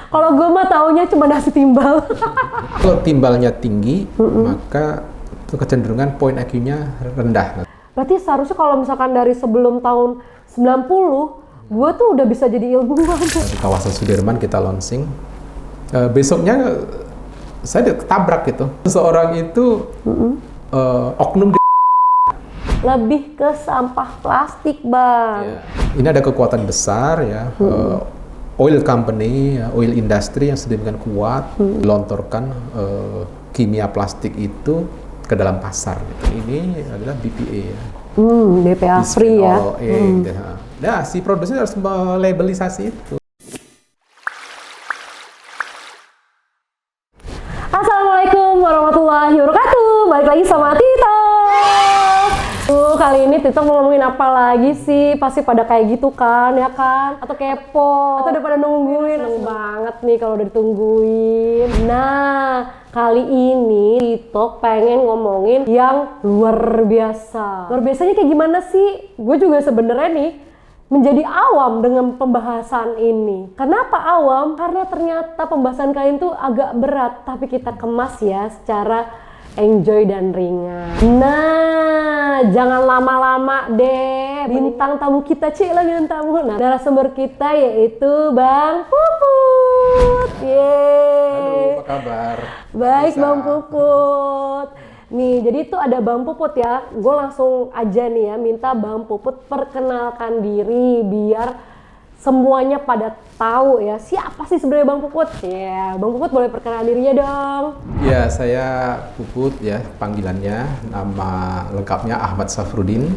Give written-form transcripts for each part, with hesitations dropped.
Kalau gue mah taunya cuma nasi timbal. Kalau timbalnya tinggi, maka kecenderungan poin IQ-nya rendah. Berarti seharusnya kalau misalkan dari sebelum tahun 90, gue tuh udah bisa jadi ilmuwan. Di kawasan Sudirman kita launching. Besoknya saya ketabrak gitu. Seorang itu oknum Lebih ke sampah plastik, Bang. ya. Ini ada kekuatan besar ya. Oil company, oil industry yang sedemikian kuat melontorkan kimia plastik itu ke dalam pasar. Ini adalah BPA ya. BPA free ya. Gitu. Nah, si produsen harus melabelisasi itu. Assalamualaikum warahmatullahi wabarakatuh. Balik lagi sama Tito. Kali ini Tito mau ngomongin apa lagi sih? Pasti pada kayak gitu kan, ya kan? Atau kepo, atau udah pada nungguin. Seneng banget nih kalau udah ditungguin. Nah, kali ini Tito pengen ngomongin yang luar biasa. Luar biasanya kayak gimana sih? Gue juga sebenarnya nih menjadi awam dengan pembahasan ini. Kenapa awam? Karena ternyata pembahasan kalian tuh agak berat, tapi kita kemas ya secara enjoy dan ringan. Nah, jangan lama-lama deh. Bintang tamu kita, bintang tamu. Nah, narasumber kita yaitu Bang Puput. Yeay. Halo, apa kabar? Baik, Bisa. Bang Puput. Nih, jadi itu ada Bang Puput ya. Gue langsung aja nih ya, minta Bang Puput perkenalkan diri biar semuanya pada tahu ya siapa sih sebenarnya Bang Puput. Ya, Bang Puput boleh perkenalkan dirinya dong. Ya, saya Puput ya panggilannya. Nama lengkapnya Ahmad Safrudin,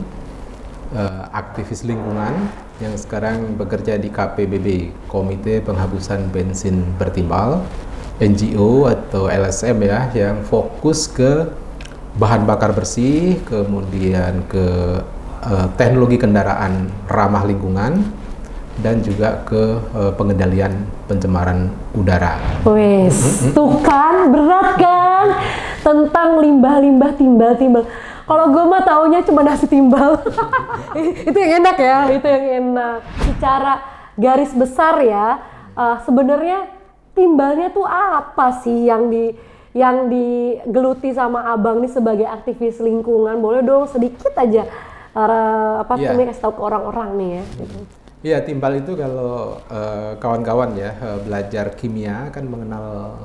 aktivis lingkungan yang sekarang bekerja di KPBB, Komite Penghapusan Bensin Bertimbal, NGO atau LSM ya, yang fokus ke bahan bakar bersih, kemudian ke teknologi kendaraan ramah lingkungan, dan juga ke pengendalian pencemaran udara. Wes, tuh kan berat kan tentang limbah-limbah timbal-timbal. Kalau gue mah taunya cuma nasi timbal. Itu yang enak ya, itu yang enak. Secara garis besar ya, sebenarnya timbalnya tuh apa sih yang digeluti sama abang nih sebagai aktivis lingkungan? Boleh dong sedikit aja kasih tahu ke orang-orang nih ya. Gitu. Iya, timbal itu kalau kawan-kawan ya belajar kimia kan mengenal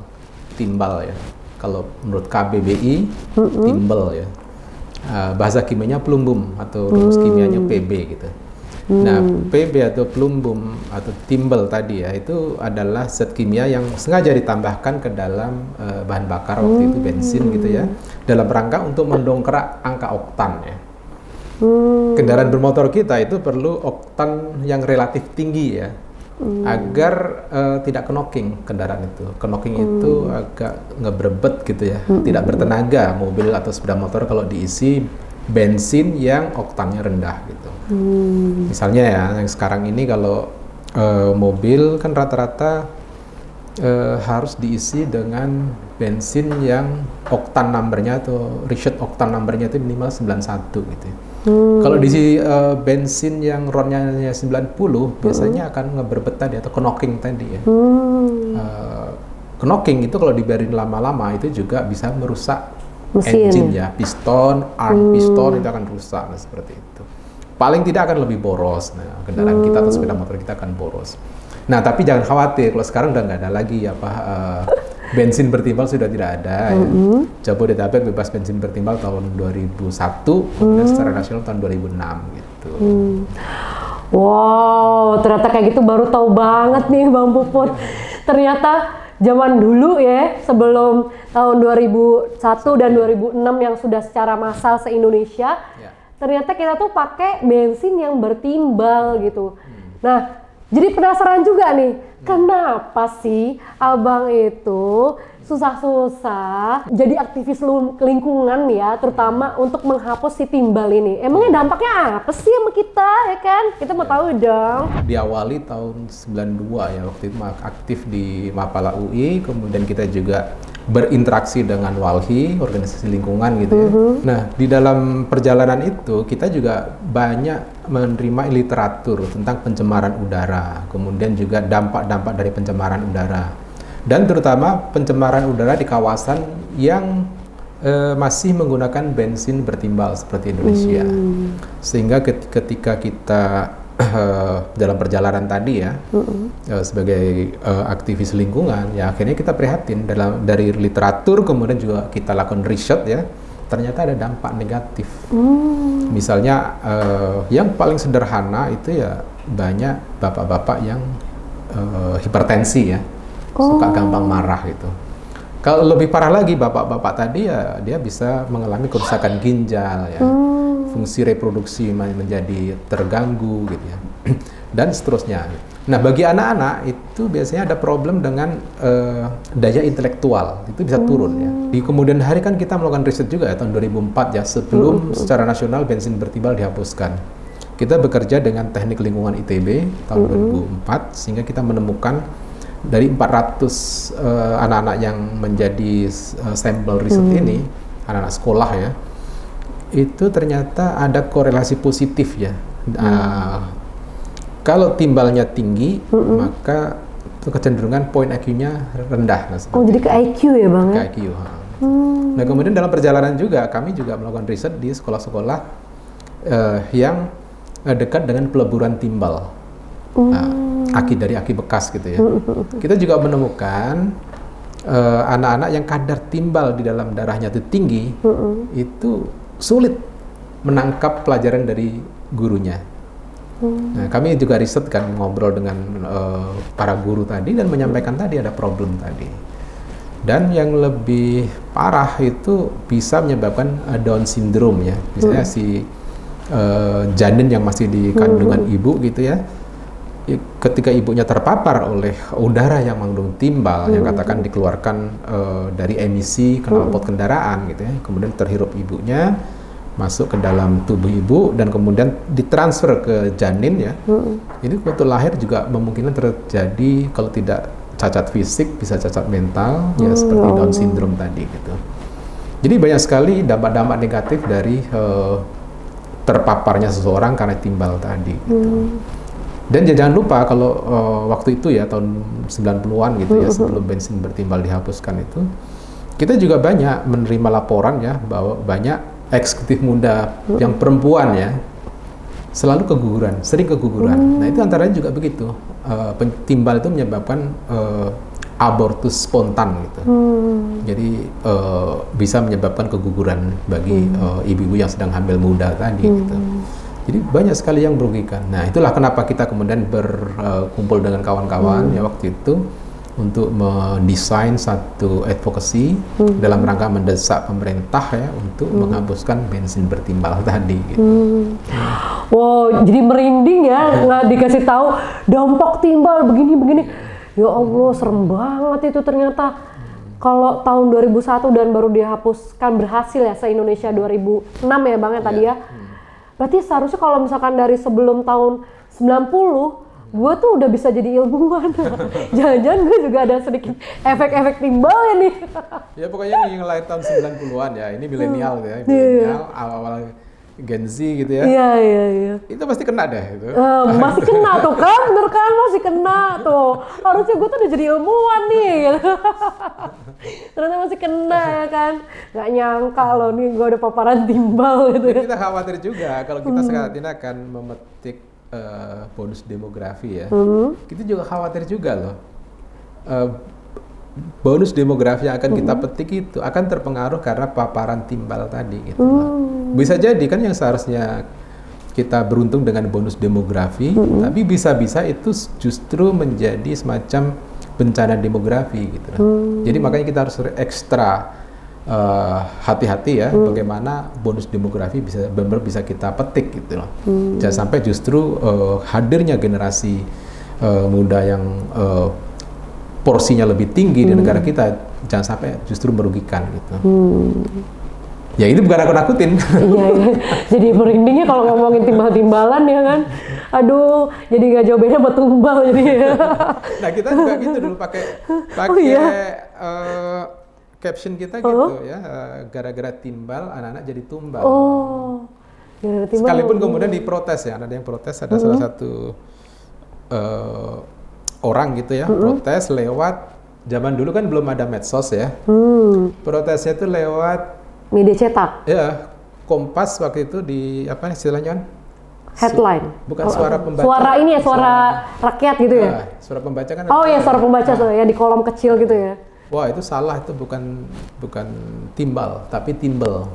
timbal ya. Kalau menurut KBBI, timbal ya. Bahasa kimianya plumbum atau rumus kimianya PB gitu. Nah, PB atau plumbum atau timbal tadi ya, itu adalah zat kimia yang sengaja ditambahkan ke dalam bahan bakar waktu itu bensin gitu ya, dalam rangka untuk mendongkrak angka oktan ya. Kendaraan bermotor kita itu perlu oktan yang relatif tinggi ya, agar tidak knocking kendaraan itu. Knocking itu agak ngebrebet gitu ya, tidak bertenaga mobil atau sepeda motor kalau diisi bensin yang oktannya rendah gitu. Misalnya ya, yang sekarang ini kalau mobil kan rata-rata harus diisi dengan bensin yang oktan numbernya atau reset oktan numbernya itu minimal 91 gitu ya. Kalau diisi bensin yang ronnya 90 biasanya akan ngeberbet tadi atau knocking tadi ya. Knocking itu kalau dibiarin lama-lama itu juga bisa merusak mesin engine ya, piston, arm piston itu akan rusak, nah seperti itu. Paling tidak akan lebih boros, nah kendaraan kita atau sepeda motor kita akan boros. Nah tapi jangan khawatir, kalau sekarang udah nggak ada lagi bensin bertimbal sudah tidak ada. Ya. Jabodetabek bebas bensin bertimbal tahun 2001, kemudian secara nasional tahun 2006 gitu. Wow, ternyata kayak gitu baru tahu banget nih Bang Puput. Ternyata zaman dulu ya, sebelum tahun 2001 dan 2006 yang sudah secara massal se-Indonesia, ternyata kita tuh pakai bensin yang bertimbal gitu. Nah, jadi penasaran juga nih, kenapa sih abang itu susah-susah jadi aktivis lingkungan ya, terutama untuk menghapus si timbal ini. Emangnya dampaknya apa sih sama kita ya kan? Kita mau tahu dong. Diawali tahun 92 ya, waktu itu aktif di Mapala UI, kemudian kita juga berinteraksi dengan WALHI, organisasi lingkungan gitu ya. Nah, di dalam perjalanan itu kita juga banyak menerima literatur tentang pencemaran udara, kemudian juga dampak-dampak dari pencemaran udara. Dan terutama pencemaran udara di kawasan yang masih menggunakan bensin bertimbal seperti Indonesia. Sehingga ketika kita dalam perjalanan tadi ya, sebagai aktivis lingkungan, ya akhirnya kita prihatin dari literatur, kemudian juga kita lakukan riset ya, ternyata ada dampak negatif. Misalnya yang paling sederhana itu ya banyak bapak-bapak yang hipertensi ya, suka gampang marah gitu. Kalau lebih parah lagi bapak-bapak tadi ya dia bisa mengalami kerusakan ginjal ya. Fungsi reproduksi menjadi terganggu gitu ya, dan seterusnya. Nah, bagi anak-anak itu biasanya ada problem dengan daya intelektual, itu bisa turun ya. Di kemudian hari kan kita melakukan riset juga ya, tahun 2004 ya, sebelum secara nasional bensin bertimbal dihapuskan. Kita bekerja dengan teknik lingkungan ITB tahun 2004, sehingga kita menemukan dari 400 anak-anak yang menjadi sampel riset ini, anak-anak sekolah ya, itu ternyata ada korelasi positif ya. Kalau timbalnya tinggi, maka kecenderungan poin IQ-nya rendah. Nah, jadi ke IQ ya Bang? Ke IQ. Nah, kemudian dalam perjalanan juga kami juga melakukan riset di sekolah-sekolah yang dekat dengan peleburan timbal, dari aki bekas gitu ya. Kita juga menemukan anak-anak yang kadar timbal di dalam darahnya itu tinggi, itu sulit menangkap pelajaran dari gurunya. Nah, kami juga riset kan, ngobrol dengan para guru tadi dan menyampaikan tadi ada problem tadi. Dan yang lebih parah itu bisa menyebabkan Down syndrome ya. Misalnya si janin yang masih di kandungan ibu gitu ya. Ketika ibunya terpapar oleh udara yang mengandung timbal yang katakan dikeluarkan dari emisi knalpot kendaraan gitu ya, kemudian terhirup ibunya, masuk ke dalam tubuh ibu dan kemudian ditransfer ke janin ya. Ini waktu lahir juga memungkinkan terjadi, kalau tidak cacat fisik bisa cacat mental ya, seperti Down syndrome tadi gitu. Jadi banyak sekali dampak-dampak negatif dari terpaparnya seseorang karena timbal tadi gitu. Dan jangan lupa kalau waktu itu ya tahun 90-an gitu ya, sebelum bensin bertimbal dihapuskan itu, kita juga banyak menerima laporan ya bahwa banyak eksekutif muda yang perempuan ya selalu keguguran, sering keguguran. Nah, itu antaranya juga begitu. Timbal itu menyebabkan abortus spontan gitu. Jadi bisa menyebabkan keguguran bagi ibu-ibu yang sedang hamil muda tadi gitu. Jadi banyak sekali yang merugikan. Nah, itulah kenapa kita kemudian berkumpul dengan kawan-kawan ya waktu itu untuk mendesain satu advocacy dalam rangka mendesak pemerintah ya untuk menghapuskan bensin bertimbal tadi gitu. Wow, jadi merinding ya nggak dikasih tahu dampak timbal begini-begini. Ya Allah, serem banget itu ternyata. Kalau tahun 2001 dan baru dihapuskan berhasil ya se-Indonesia 2006 ya Bang ya tadi ya. Berarti seharusnya kalau misalkan dari sebelum tahun 90, gue tuh udah bisa jadi ilmuwan. Jangan-jangan gue juga ada sedikit efek-efek timbal ya nih. Ya pokoknya yang lahir tahun 90-an ya, ini milenial ya, milenial awal-awal Gen Z gitu ya. Iya. Itu pasti kena deh itu. Masih kena tuh kan, bener kan, masih kena tuh. Harusnya gue tuh udah jadi ilmuwan nih. Gitu. Ternyata masih kena ya kan. Gak nyangka loh nih gue udah paparan timbal gitu. Jadi kita khawatir juga kalau kita saat ini akan memetik bonus demografi ya. Kita juga khawatir juga loh. Bonus demografi yang akan kita petik itu akan terpengaruh karena paparan timbal tadi gitu. Bisa jadi kan yang seharusnya kita beruntung dengan bonus demografi, tapi bisa-bisa itu justru menjadi semacam bencana demografi gitu. Jadi makanya kita harus ekstra hati-hati ya bagaimana bonus demografi bisa benar-benar bisa kita petik gitu loh. Jangan sampai justru hadirnya generasi muda yang porsinya lebih tinggi di negara kita, jangan sampai justru merugikan gitu. Ya ini bukan aku-nakutin. Iya. Jadi merindingnya kalau ngomongin timbal-timbalan ya kan. Aduh, jadi nggak jauh beda buat tumbal jadi. Nah kita juga gitu dulu pakai caption kita gitu ya, gara-gara timbal anak-anak jadi tumbal. Oh, gara-gara timbal. Sekalipun kemudian diprotes ya, ada yang protes, ada salah satu orang gitu ya, protes lewat, zaman dulu kan belum ada medsos ya, protesnya itu lewat media cetak. ya, Kompas waktu itu di apa istilahnya kan? Headline. Bukan suara pembaca. Suara ini ya, suara rakyat gitu ya? Suara pembaca kan. Oh ya, suara pembaca tuh ya, di kolom kecil gitu ya. Wah itu salah, itu bukan timbal, tapi timbel.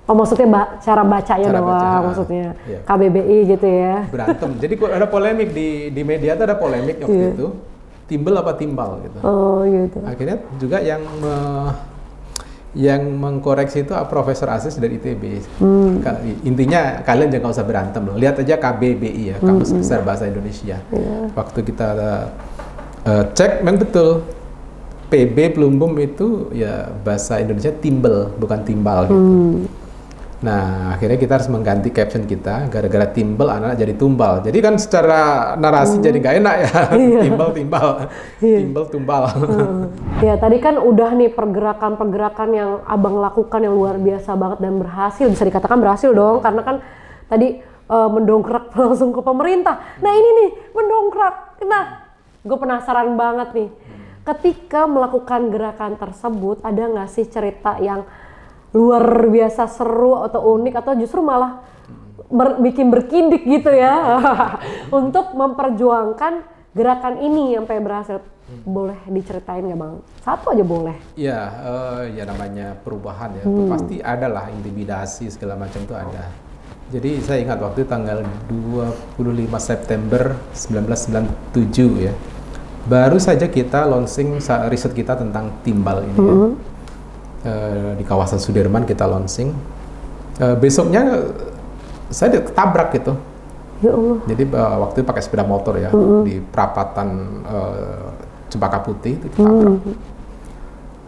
Oh maksudnya cara bacanya Cara doang, baca, maksudnya iya. KBBI gitu ya. Berantem, jadi ada polemik di media tuh, ada polemik waktu itu, timbel apa timbal gitu. Oh gitu. Akhirnya juga yang mengkoreksi itu Profesor Aziz dari ITB. Intinya kalian jangan usah berantem, lihat aja KBBI ya, Kamus Besar Bahasa Indonesia. Waktu kita cek, memang betul PB Plumbum itu ya bahasa Indonesia timbel, bukan timbal gitu. Nah akhirnya kita harus mengganti caption kita, gara-gara timbel anak-anak jadi tumbal. Jadi kan secara narasi jadi nggak enak ya, timbal-timbal, timbel-tumbal. Ya tadi kan udah nih pergerakan-pergerakan yang abang lakukan yang luar biasa banget dan berhasil, bisa dikatakan berhasil dong, karena kan tadi mendongkrak langsung ke pemerintah. Nah ini nih mendongkrak. Nah gue penasaran banget nih, ketika melakukan gerakan tersebut ada nggak sih cerita yang luar biasa seru atau unik atau justru malah bikin berkindik gitu ya untuk memperjuangkan gerakan ini sampai berhasil? Boleh diceritain nggak bang? Satu aja boleh. Ya, ya namanya perubahan ya, pasti ada lah intimidasi segala macam itu ada. Jadi saya ingat waktu tanggal 25 September 1997 ya, baru saja kita launching riset kita tentang timbal ini ya. Di kawasan Sudirman kita launching. Besoknya saya ketabrak gitu. Ya Allah. Jadi waktu itu pakai sepeda motor ya, di perapatan Cempaka Putih itu ketabrak.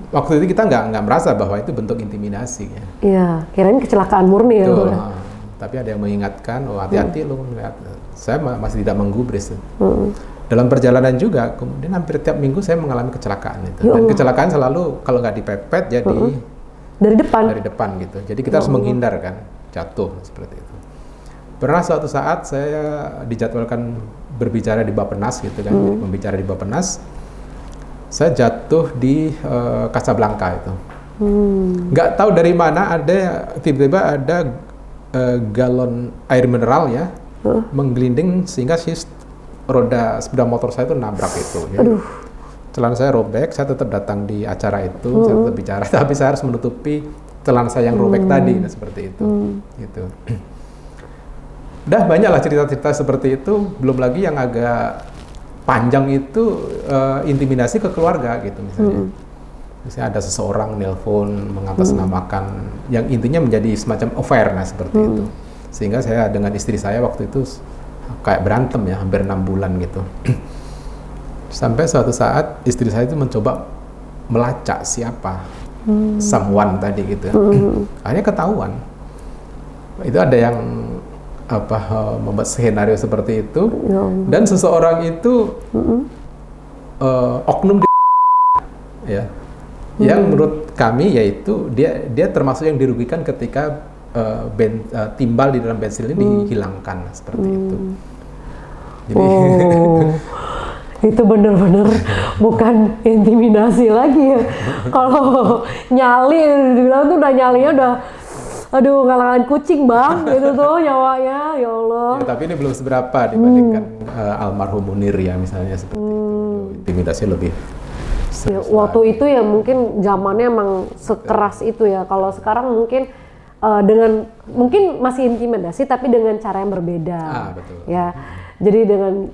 Waktu itu kita nggak merasa bahwa itu bentuk intimidasi ya. Iya, kirain kecelakaan murni ya. Tapi ada yang mengingatkan, oh hati-hati lu. Saya masih tidak menggubris. Dalam perjalanan juga, kemudian hampir tiap minggu saya mengalami kecelakaan itu. Dan kecelakaan selalu kalau nggak dipepet jadi dari depan gitu. Jadi kita harus menghindar kan, jatuh seperti itu. Pernah suatu saat saya dijadwalkan berbicara di Bappenas gitu kan, membicara di Bappenas. Saya jatuh di Casablanca itu. Nggak tahu dari mana tiba-tiba ada galon air mineral ya, menggelinding sehingga roda sepeda motor saya itu nabrak itu. Ya. Celana saya robek, saya tetap datang di acara itu, saya tetap bicara, tapi saya harus menutupi celana saya yang robek tadi, nah seperti itu. Gitu. Udah banyaklah cerita-cerita seperti itu, belum lagi yang agak panjang itu intimidasi ke keluarga gitu misalnya. Misalnya ada seseorang nelpon mengatasnamakan yang intinya menjadi semacam affair, nah seperti itu. Sehingga saya dengan istri saya waktu itu kayak berantem ya, hampir 6 bulan gitu. Sampai suatu saat istri saya itu mencoba melacak siapa someone tadi gitu. Akhirnya ketahuan. Itu ada yang membuat skenario seperti itu, dan seseorang itu oknum ya, yang menurut kami yaitu dia termasuk yang dirugikan ketika timbal di dalam bensin ini dihilangkan seperti itu. Jadi itu benar-benar bukan intimidasi lagi ya. Kalau nyali dibilang tuh udah nyalinya udah aduh ngalangan kucing bang gitu tuh nyawanya, ya Allah. Ya, tapi ini belum seberapa dibandingkan almarhum Munir ya misalnya seperti itu. Intimidasi lebih ya, waktu itu ya mungkin zamannya emang sekeras itu ya. Kalau sekarang mungkin dengan mungkin masih intimidasi tapi dengan cara yang berbeda. Betul. Ya. Jadi dengan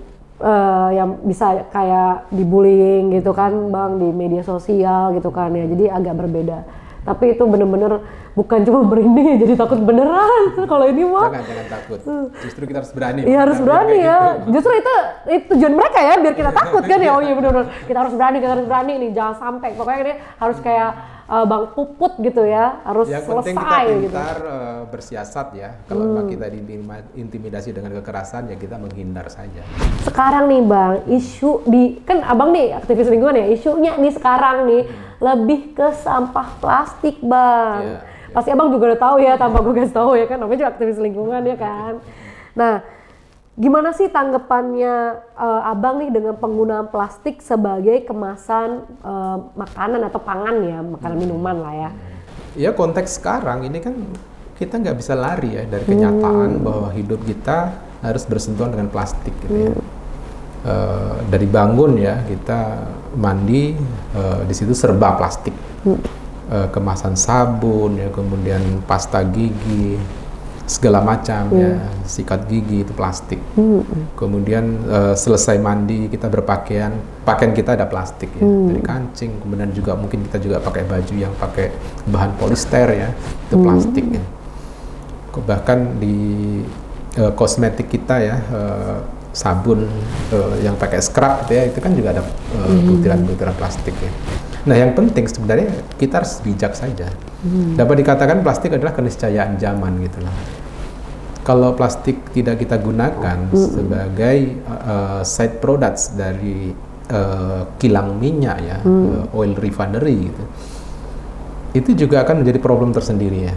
yang bisa kayak dibullying gitu kan bang di media sosial gitu kan ya. Jadi agak berbeda. Tapi itu bener-bener bukan cuma merinding jadi takut beneran. Kalau ini mah jangan takut. Justru kita harus berani. Iya harus berani ya. Justru itu tujuan mereka ya biar kita takut kan ya. Oh iya benar-benar kita harus berani nih. Jangan sampai. Pokoknya ini harus kayak Bang Puput gitu ya, harus Yang penting kita selesai gitu. pintar bersiasat ya. Kalau memang kita diintimidasi dengan kekerasan ya kita menghindar saja. Sekarang nih Bang, isu kan Abang nih aktivis lingkungan ya, isunya nih sekarang nih lebih ke sampah plastik Bang. Iya. Pasti Abang juga udah tahu ya, tanpa gue kasih tahu ya kan, namanya juga aktivis lingkungan ya kan. Nah, gimana sih tanggapannya Abang nih dengan penggunaan plastik sebagai kemasan makanan atau pangan ya, makanan minuman lah ya? Ya konteks sekarang ini kan kita nggak bisa lari ya dari kenyataan bahwa hidup kita harus bersentuhan dengan plastik gitu ya. Dari bangun ya kita mandi di situ serba plastik, kemasan sabun ya, kemudian pasta gigi, segala macam ya, sikat gigi itu plastik. Kemudian selesai mandi kita berpakaian, pakaian kita ada plastik ya, dari kancing. Kemudian juga mungkin kita juga pakai baju yang pakai bahan polister ya, itu plastik ya. Bahkan di kosmetik kita ya, sabun yang pakai scrub gitu ya, itu kan juga ada butiran-butiran plastik ya. Nah yang penting sebenarnya kita harus bijak saja. Dapat dikatakan plastik adalah keniscayaan zaman gitu lah. Kalau plastik tidak kita gunakan sebagai side products dari kilang minyak ya, oil refinery gitu, itu juga akan menjadi problem tersendiri ya.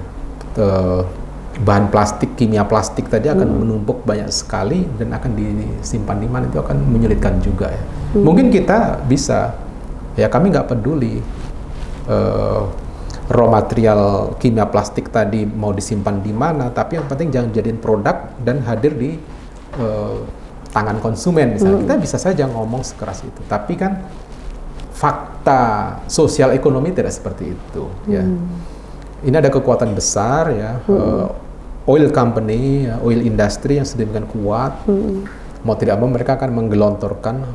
Bahan plastik, kimia plastik tadi akan menumpuk banyak sekali dan akan disimpan di mana, itu akan menyulitkan juga ya. Mungkin kita bisa, ya kami nggak peduli raw material kimia plastik tadi mau disimpan di mana, tapi yang penting jangan jadiin produk dan hadir di tangan konsumen misalnya. Kita bisa saja ngomong sekeras itu, tapi kan fakta sosial ekonomi tidak seperti itu ya. Ini ada kekuatan besar ya, oil company, oil industry yang sedemikian kuat, mau tidak mau mereka akan menggelontorkan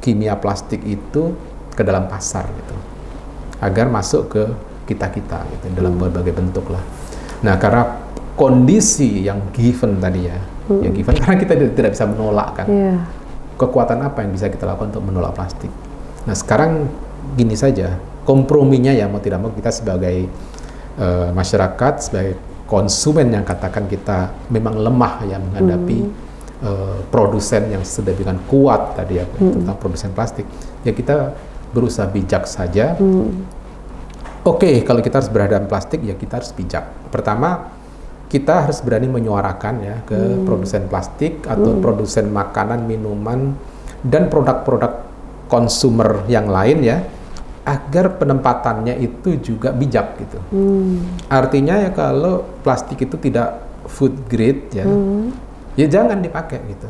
kimia plastik itu ke dalam pasar gitu, agar masuk ke kita-kita gitu, dalam berbagai bentuk lah. Nah karena kondisi yang given tadi ya, yang given karena kita tidak bisa menolak kan, kekuatan apa yang bisa kita lakukan untuk menolak plastik. Nah sekarang gini saja, komprominya ya mau tidak mau kita sebagai masyarakat, sebagai konsumen yang katakan kita memang lemah ya menghadapi produsen yang sedemikian kuat tadi ya, tentang produsen plastik, ya kita berusaha bijak saja. Oke, kalau kita harus berhadapan plastik ya kita harus bijak. Pertama, kita harus berani menyuarakan ya ke produsen plastik atau produsen makanan, minuman dan produk-produk konsumer yang lain ya, agar penempatannya itu juga bijak gitu. Artinya ya kalau plastik itu tidak food grade ya, ya jangan dipakai gitu.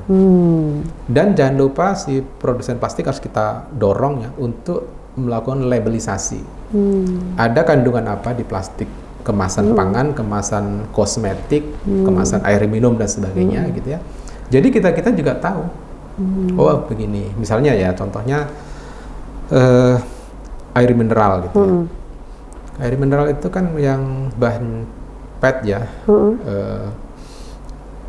Dan jangan lupa si produsen plastik harus kita dorong ya untuk melakukan labelisasi. Ada kandungan apa di plastik, kemasan pangan, kemasan kosmetik, kemasan air minum dan sebagainya gitu ya. Jadi kita juga tahu. Oh begini, misalnya ya contohnya air mineral gitu ya. Air mineral itu kan yang bahan PET ya,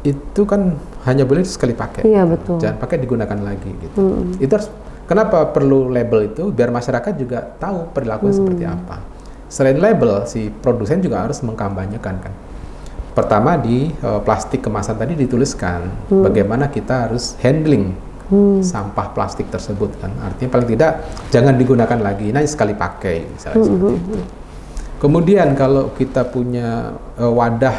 itu kan hanya boleh sekali pakai. Iya betul. Jangan pakai digunakan lagi gitu. Itu harus, kenapa perlu label itu? Biar masyarakat juga tahu perilakunya seperti apa. Selain label, si produsen juga harus mengkampanyekan kan. Pertama di plastik kemasan tadi dituliskan bagaimana kita harus handling sampah plastik tersebut kan. Artinya paling tidak jangan digunakan lagi, ini sekali pakai misalnya seperti itu. Kemudian kalau kita punya wadah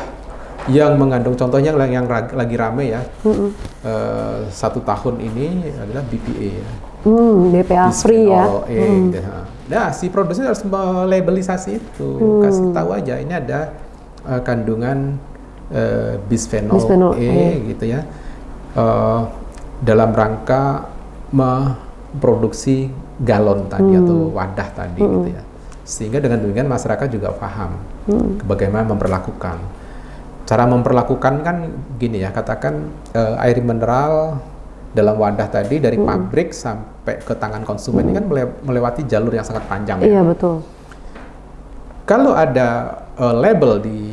yang mengandung, contohnya yang lagi rame ya, 1 tahun ini adalah BPA ya. BPA free ya. Gitu. Nah, si produsen harus melabelisasi itu, kasih tahu aja ini ada kandungan bisphenol A gitu ya, dalam rangka memproduksi galon tadi atau wadah tadi gitu ya. Sehingga dengan demikian masyarakat juga paham bagaimana memperlakukan. Cara memperlakukan kan gini ya, katakan air mineral dalam wadah tadi dari pabrik sampai ke tangan konsumen ini kan melewati jalur yang sangat panjang. Iya ya. betul. Kalau ada label di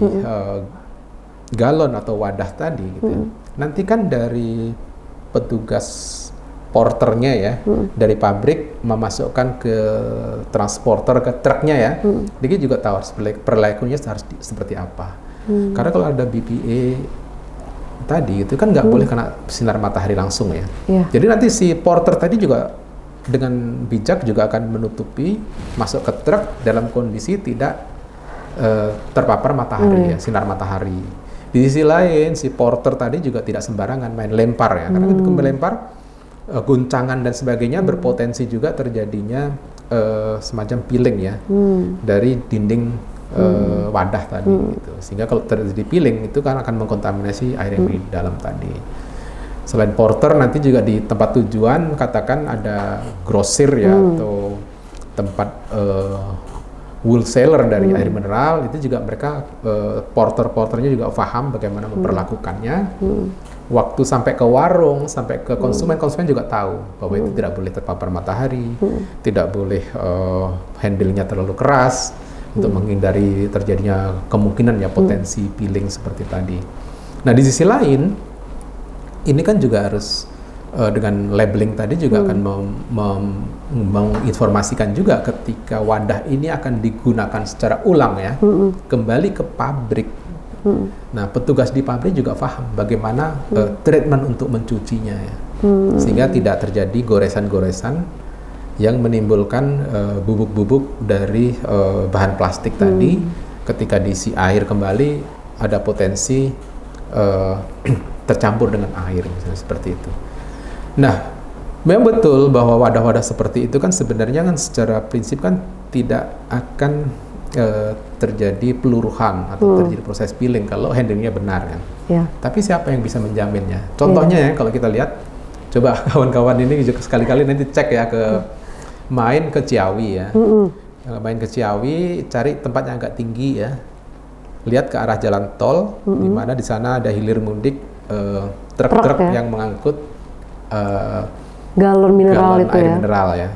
galon atau wadah tadi gitu ya, nanti kan dari petugas porternya ya dari pabrik memasukkan ke transporter ke truknya ya, dia juga tahu perilakunya harus seperti apa. Karena kalau ada BPA tadi itu kan nggak boleh kena sinar matahari langsung ya. Jadi nanti si porter tadi juga dengan bijak juga akan menutupi masuk ke truk dalam kondisi tidak terpapar matahari ya, sinar matahari. Di sisi lain si porter tadi juga tidak sembarangan main lempar ya, karena ketika melempar guncangan dan sebagainya berpotensi juga terjadinya semacam peeling ya dari dinding wadah tadi gitu. Sehingga kalau terjadi peeling itu kan akan mengkontaminasi air yang di dalam tadi. Selain porter nanti juga di tempat tujuan katakan ada grosir ya atau tempat wholesaler dari air mineral, itu juga mereka porternya juga paham bagaimana memperlakukannya. Waktu sampai ke warung, sampai ke konsumen juga tahu bahwa itu tidak boleh terpapar matahari, tidak boleh handle-nya terlalu keras untuk menghindari terjadinya kemungkinan ya potensi peeling seperti tadi. Nah di sisi lain, ini kan juga harus dengan labeling tadi juga akan menginformasikan juga ketika wadah ini akan digunakan secara ulang ya, kembali ke pabrik. Nah, petugas di pabrik juga paham bagaimana treatment untuk mencucinya ya, sehingga tidak terjadi goresan-goresan yang menimbulkan bubuk-bubuk dari bahan plastik tadi. Ketika diisi air kembali, ada potensi tercampur dengan air, misalnya seperti itu. Nah, memang betul bahwa wadah-wadah seperti itu kan sebenarnya kan secara prinsip kan tidak akan terjadi peluruhan atau terjadi proses peeling kalau handlingnya benar kan. Tapi siapa yang bisa menjaminnya? Contohnya ya kalau kita lihat, coba kawan-kawan ini juga sekali-kali nanti cek ya main ke Ciawi ya. Main ke Ciawi, cari tempat yang agak tinggi ya. Lihat ke arah jalan tol, di mana di sana ada hilir mudik truk-truk yang mengangkut galon mineral itu air ya. Mineral ya.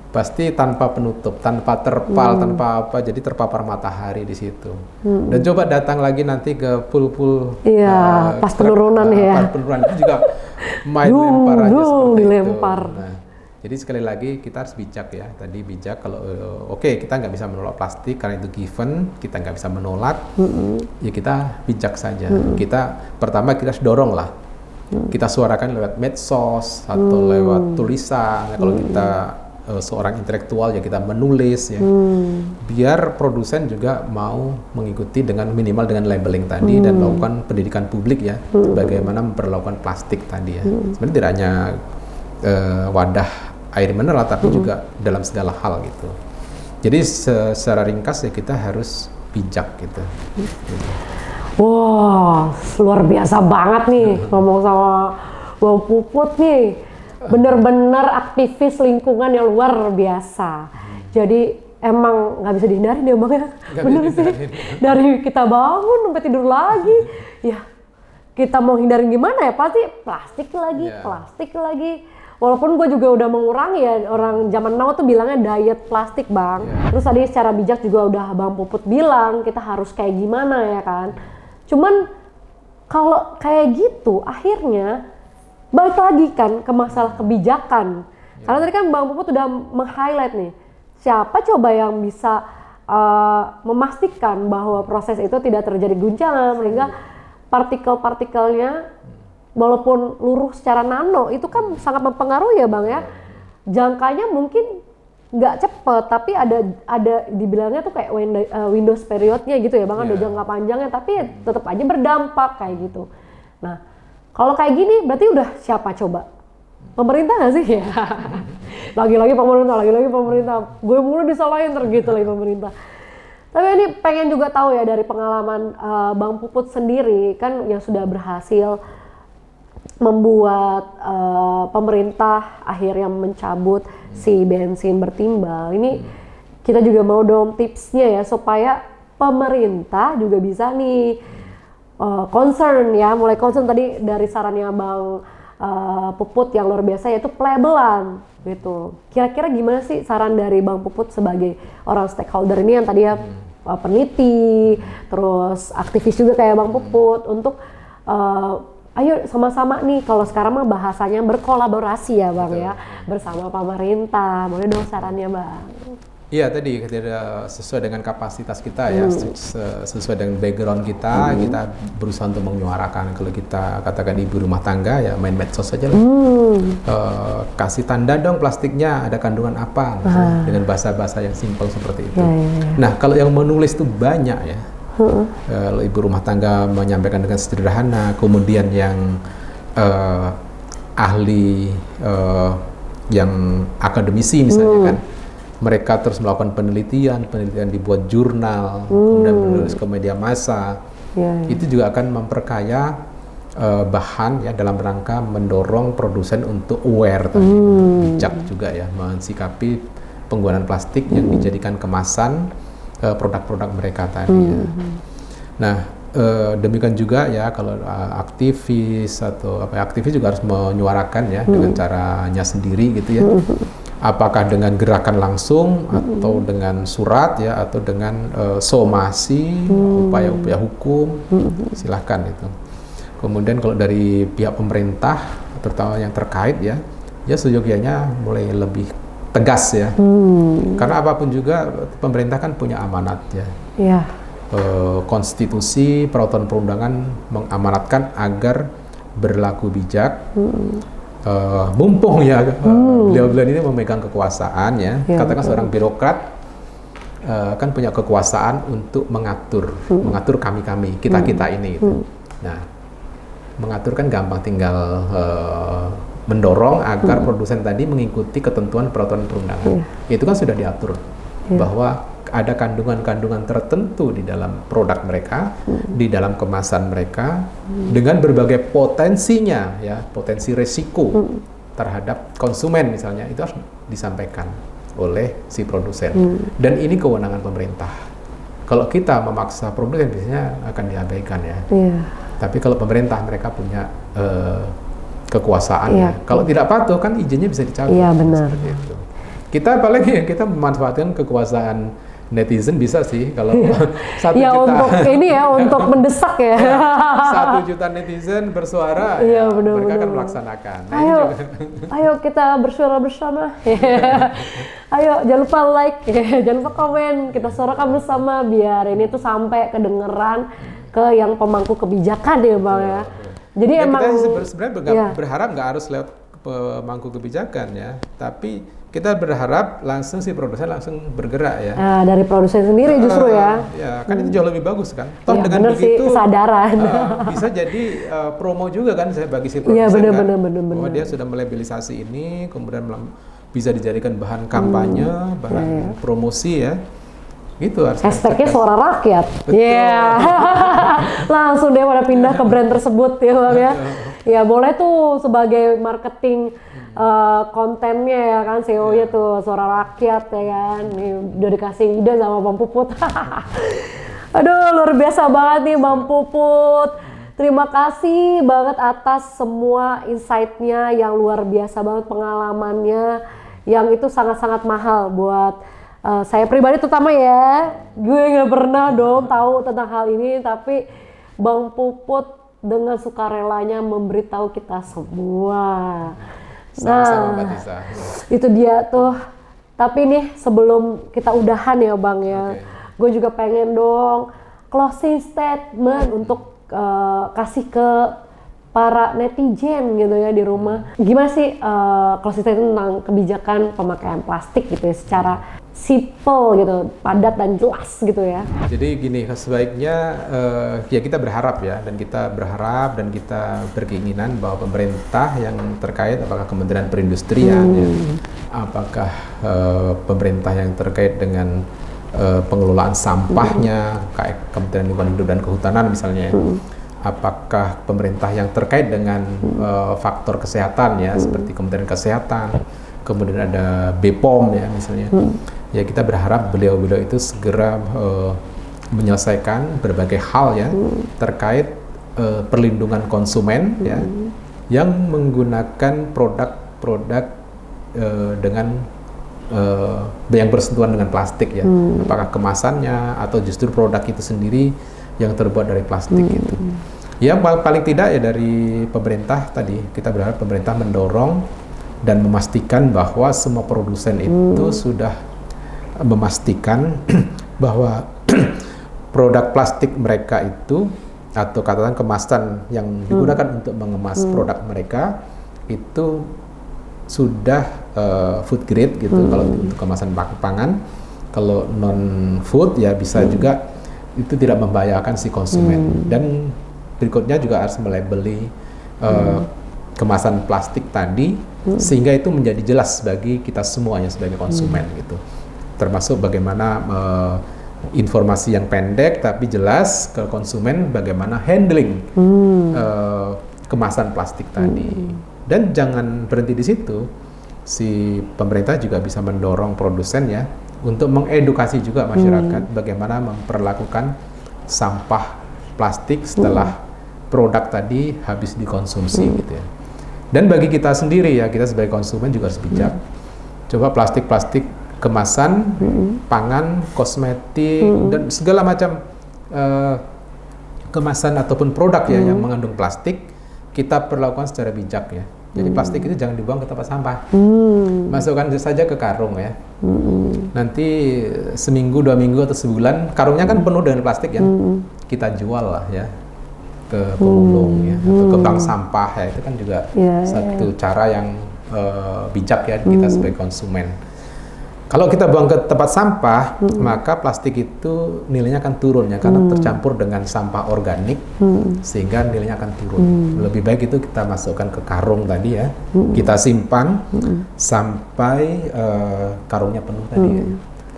Pasti tanpa penutup, tanpa terpal, tanpa apa, jadi terpapar matahari di situ. Dan coba datang lagi nanti ke pool-pool pas penurunan ya. Pas penurunan itu juga main lempar aja seperti dilempar. itu. Nah, jadi sekali lagi kita harus bijak ya. Tadi bijak kalau oke, kita nggak bisa menolak plastik karena itu given, kita nggak bisa menolak. Ya kita bijak saja. Pertama kita harus dorong lah. Kita suarakan lewat medsos atau lewat tulisan. Kalau kita seorang intelektual ya kita menulis ya, biar produsen juga mau mengikuti dengan minimal dengan labeling tadi dan melakukan pendidikan publik ya, bagaimana memperlakukan plastik tadi ya. Sebenarnya tidak hanya wadah air mineral tapi juga dalam segala hal gitu. Jadi secara ringkas ya kita harus bijak gitu. Wah, luar biasa banget nih ngomong sama Bang Puput nih. Bener-bener aktivis lingkungan yang luar biasa. Jadi emang nggak bisa dihindarin ya Bang ya. Bener sih. Dari kita bangun sampai tidur lagi, ya kita mau hindarin gimana ya? Pasti plastik lagi. Walaupun gue juga udah mengurangi ya, orang zaman now tuh bilangnya diet plastik Bang. Terus tadi secara bijak juga udah Bang Puput bilang kita harus kayak gimana ya kan. Cuman kalau kayak gitu akhirnya balik lagi kan ke masalah kebijakan. Karena tadi kan Bang Puput udah meng-highlight nih, siapa coba yang bisa memastikan bahwa proses itu tidak terjadi guncangan sehingga partikel-partikelnya walaupun luruh secara nano itu kan sangat mempengaruhi ya Bang ya. Jangkanya mungkin nggak cepet, tapi ada dibilangnya tuh kayak Windows periodnya gitu ya Bang, ada jangka panjangnya, tapi tetap aja berdampak kayak gitu. Nah, kalau kayak gini berarti udah siapa coba? Pemerintah nggak sih? Ya. Lagi-lagi pemerintah. Gue mulu disalahin gitu lagi pemerintah. Tapi ini pengen juga tahu ya dari pengalaman Bang Puput sendiri kan yang sudah berhasil membuat pemerintah akhirnya mencabut si bensin bertimbal. Ini kita juga mau dong tipsnya ya supaya pemerintah juga bisa nih concern ya, mulai concern tadi dari sarannya Bang Puput yang luar biasa yaitu pelabelan gitu. Kira-kira gimana sih saran dari Bang Puput sebagai orang stakeholder ini yang tadi ya peneliti, terus aktivis juga kayak Bang Puput untuk ayo sama-sama nih, kalau sekarang mah bahasanya berkolaborasi ya Bang ya, bersama pemerintah. Boleh dong sarannya Bang? Iya tadi sesuai dengan kapasitas kita ya, sesuai dengan background kita, kita berusaha untuk menyuarakan. Kalau kita katakan ibu rumah tangga ya main medsos saja lah. Kasih tanda dong plastiknya ada kandungan apa, dengan bahasa-bahasa yang simpel seperti itu. Nah kalau yang menulis itu banyak ya. Kalau ibu rumah tangga menyampaikan dengan sederhana, kemudian yang ahli, yang akademisi misalnya kan, mereka terus melakukan penelitian dibuat jurnal, kemudian menulis ke media massa, itu juga akan memperkaya bahan ya dalam rangka mendorong produsen untuk aware tadi, bijak juga ya mensikapi penggunaan plastik yang dijadikan kemasan produk-produk mereka tadi. Ya. Nah, demikian juga ya kalau aktivis atau aktivis juga harus menyuarakan ya dengan caranya sendiri gitu ya. Apakah dengan gerakan langsung atau dengan surat ya atau dengan somasi, upaya-upaya hukum, silahkan itu. Kemudian kalau dari pihak pemerintah terutama yang terkait ya seyogianya mulai lebih tegas ya. Karena apapun juga pemerintah kan punya amanat ya. Konstitusi, peraturan perundangan mengamanatkan agar berlaku bijak. Mumpung ya beliau-beliau ini memegang kekuasaan ya, katakan seorang birokrat kan punya kekuasaan untuk mengatur kami kita ini gitu. Nah mengatur kan gampang, tinggal mendorong agar produsen tadi mengikuti ketentuan peraturan perundangan. Itu kan sudah diatur bahwa ada kandungan-kandungan tertentu di dalam produk mereka, di dalam kemasan mereka, dengan berbagai potensinya, ya, potensi resiko terhadap konsumen misalnya, itu harus disampaikan oleh si produsen. Dan ini kewenangan pemerintah. Kalau kita memaksa produsen biasanya akan diabaikan ya. Tapi kalau pemerintah mereka punya kekuasaan ya. Kalau tidak patuh kan izinnya bisa dicabut. Benar. Seperti itu. Kita apalagi kita memanfaatkan kekuasaan netizen bisa sih kalau 1 juta untuk ini ya untuk mendesak ya. 1 juta netizen bersuara mereka akan melaksanakan. Nah, ayo kita bersuara bersama. Ayo jangan lupa like, jangan lupa komen, kita suarakan bersama biar ini tuh sampai kedengeran ke yang pemangku kebijakan ya Bang ya. Jadi emang kita sebenarnya berharap nggak harus lewat pemangku kebijakan ya, tapi kita berharap langsung si produsen langsung bergerak ya. Dari produsen sendiri justru ya. Ya, kan itu jauh lebih bagus kan. Toh ya, dengan begitu kesadaran. Bisa jadi promo juga kan saya bagi si produsen bener. bahwa dia sudah melabelisasi ini, kemudian bisa dijadikan bahan kampanye, bahan promosi ya. Gitu harus. Hashtagnya suara rakyat. Langsung dia pada pindah ke brand tersebut ya Bang ya. Ya boleh tuh sebagai marketing kontennya ya kan, CEO-nya tuh suara rakyat ya kan. Nih udah dikasih ide sama Bang Puput. Aduh luar biasa banget nih Bang Puput. Terima kasih banget atas semua insight-nya yang luar biasa banget, pengalamannya yang itu sangat-sangat mahal buat saya pribadi terutama ya. Gue nggak pernah dong tahu tentang hal ini, tapi Bang Puput dengan sukarelanya memberitahu kita semua. Sama-sama Mbak Tisa. Itu dia tuh. Tapi nih sebelum kita udahan ya Bang ya, gue juga pengen dong closing statement untuk kasih ke para netizen gitu ya di rumah. Gimana sih closing statement tentang kebijakan pemakaian plastik gitu ya secara simple gitu, padat dan jelas gitu ya. Jadi gini, sebaiknya ya kita berharap ya, dan kita berkeinginan bahwa pemerintah yang terkait, apakah Kementerian Perindustrian, ya, apakah pemerintah yang terkait dengan pengelolaan sampahnya, kayak Kementerian Lingkungan Hidup dan Kehutanan misalnya, apakah pemerintah yang terkait dengan faktor kesehatan ya, seperti Kementerian Kesehatan, kemudian ada BPOM ya misalnya. Ya kita berharap beliau-beliau itu segera menyelesaikan berbagai hal ya terkait perlindungan konsumen ya yang menggunakan produk-produk dengan yang bersentuhan dengan plastik ya, apakah kemasannya atau justru produk itu sendiri yang terbuat dari plastik gitu. Ya paling tidak ya dari pemerintah tadi, kita berharap pemerintah mendorong dan memastikan bahwa semua produsen itu sudah memastikan bahwa produk plastik mereka itu atau katakan kemasan yang digunakan untuk mengemas produk mereka itu sudah food grade gitu kalau untuk kemasan pangan. Kalau non food ya bisa juga itu tidak membahayakan si konsumen. Dan berikutnya juga harus melabeli kemasan plastik tadi sehingga itu menjadi jelas bagi kita semuanya sebagai konsumen gitu. Termasuk bagaimana informasi yang pendek tapi jelas ke konsumen bagaimana handling kemasan plastik tadi. Dan jangan berhenti di situ, si pemerintah juga bisa mendorong produsen ya untuk mengedukasi juga masyarakat bagaimana memperlakukan sampah plastik setelah produk tadi habis dikonsumsi gitu ya. Dan bagi kita sendiri ya, kita sebagai konsumen juga harus bijak. Coba plastik-plastik kemasan, pangan, kosmetik, dan segala macam kemasan ataupun produk ya yang mengandung plastik, kita perlakukan secara bijak ya. Jadi plastik itu jangan dibuang ke tempat sampah, masukkan saja ke karung ya. Nanti seminggu, 2 minggu atau sebulan, karungnya kan penuh dengan plastik yang kita jual lah ya ke pemulung ya, atau ke bank sampah ya, itu kan juga satu cara yang bijak ya kita sebagai konsumen. Kalau kita buang ke tempat sampah, maka plastik itu nilainya akan turun ya, karena tercampur dengan sampah organik, sehingga nilainya akan turun. Lebih baik itu kita masukkan ke karung tadi ya, kita simpan sampai karungnya penuh tadi ya.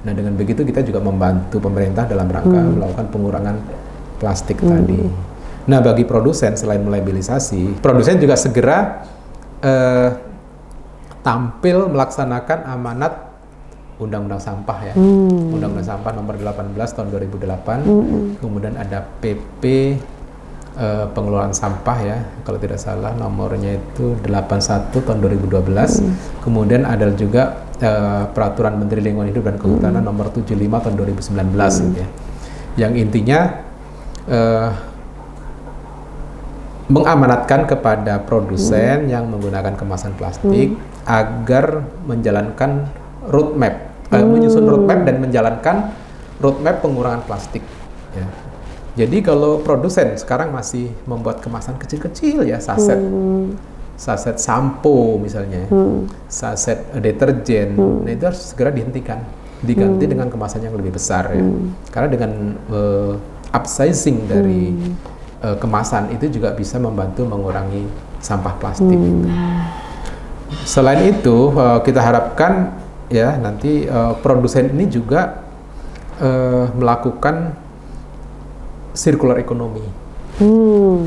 Nah dengan begitu kita juga membantu pemerintah dalam rangka melakukan pengurangan plastik tadi. Nah bagi produsen selain melabelisasi, produsen juga segera tampil melaksanakan amanat Undang-Undang Sampah ya, Undang-Undang Sampah nomor 18 tahun 2008, kemudian ada PP pengelolaan sampah ya, kalau tidak salah nomornya itu 81 tahun 2012, kemudian ada juga Peraturan Menteri Lingkungan Hidup dan Kehutanan nomor 75 tahun 2019 gitu ya, yang intinya mengamanatkan kepada produsen yang menggunakan kemasan plastik agar menjalankan roadmap, menyusun roadmap dan menjalankan roadmap pengurangan plastik. Ya. Jadi kalau produsen sekarang masih membuat kemasan kecil-kecil ya, saset sampo misalnya, saset deterjen, nah itu harus segera dihentikan, diganti dengan kemasan yang lebih besar ya. Karena dengan upsizing dari kemasan itu juga bisa membantu mengurangi sampah plastik. Selain itu kita harapkan ya nanti produsen ini juga melakukan circular economy.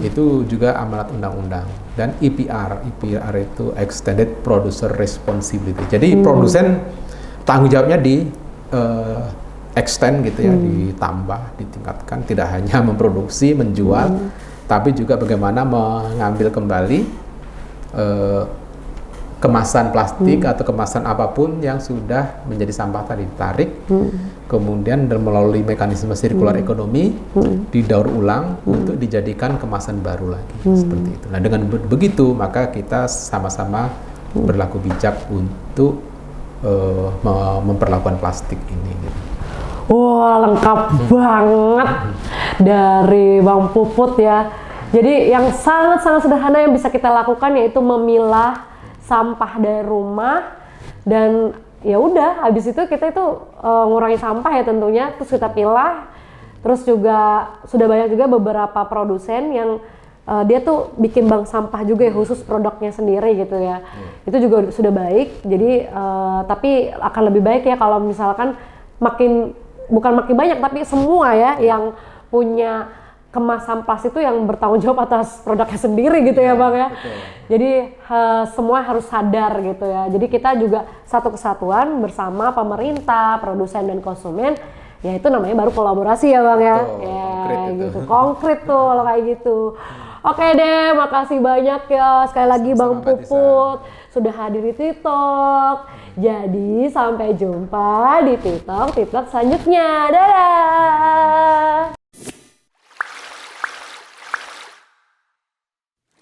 Itu juga amanat undang-undang. Dan EPR itu Extended Producer Responsibility. Jadi produsen tanggung jawabnya di extend gitu ya, ditambah, ditingkatkan, tidak hanya memproduksi, menjual, tapi juga bagaimana mengambil kembali kemasan plastik atau kemasan apapun yang sudah menjadi sampah tadi ditarik, kemudian melalui mekanisme sirkular ekonomi didaur ulang untuk dijadikan kemasan baru lagi, seperti itu. Nah dengan begitu maka kita sama-sama berlaku bijak untuk memperlakukan plastik ini. Gitu. Wah, lengkap banget dari Bang Puput ya. Jadi yang sangat-sangat sederhana yang bisa kita lakukan yaitu memilah sampah dari rumah, dan ya udah habis itu kita itu ngurangi sampah ya tentunya, terus kita pilah. Terus juga sudah banyak juga beberapa produsen yang dia tuh bikin bank sampah juga ya, khusus produknya sendiri gitu ya. Itu juga sudah baik. Jadi tapi akan lebih baik ya kalau misalkan bukan makin banyak tapi semua ya yang punya kemasan plastik itu yang bertanggung jawab atas produknya sendiri gitu ya Bang ya. Betul. Jadi semua harus sadar gitu ya. Jadi kita juga satu kesatuan bersama pemerintah, produsen dan konsumen. Ya itu namanya baru kolaborasi ya Bang ya. Betul, ya konkret gitu. Konkret tuh kalau kayak gitu. Oke deh, makasih banyak ya sekali lagi Bang Puput sudah hadir di TikTok. Jadi sampai jumpa di TikTok selanjutnya. Dadah.